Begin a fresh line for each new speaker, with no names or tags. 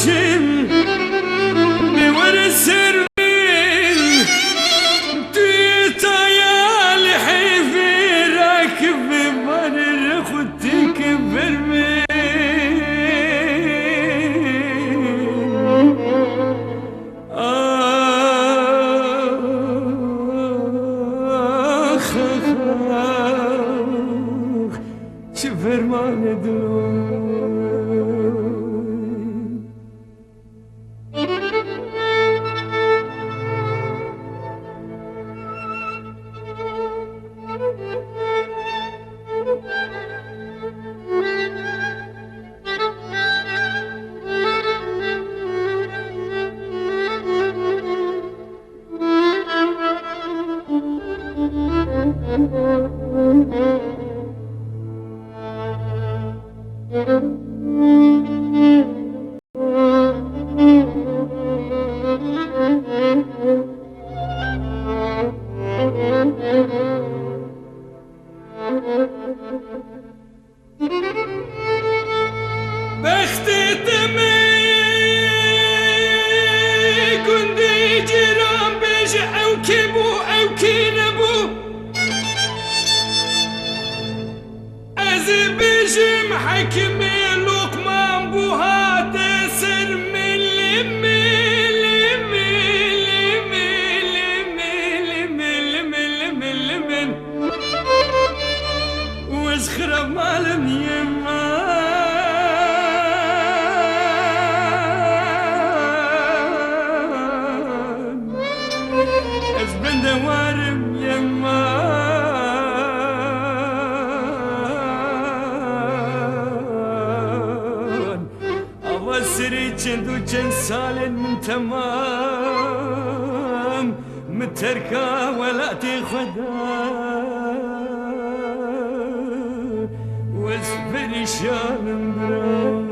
بشم بورسر من تويتا لحيفي راكب ببر خدتك برمي فرمان دلوي بختي تمي كندي جيران بيج او كيبو او كينبو ازي بيج محكمي لقمان بوها تسر من لمن وزخرب مالم يما ازبن دوارم يما أوسري جندو جن سال من تمام متركة ولا تخدا واسبري شان برام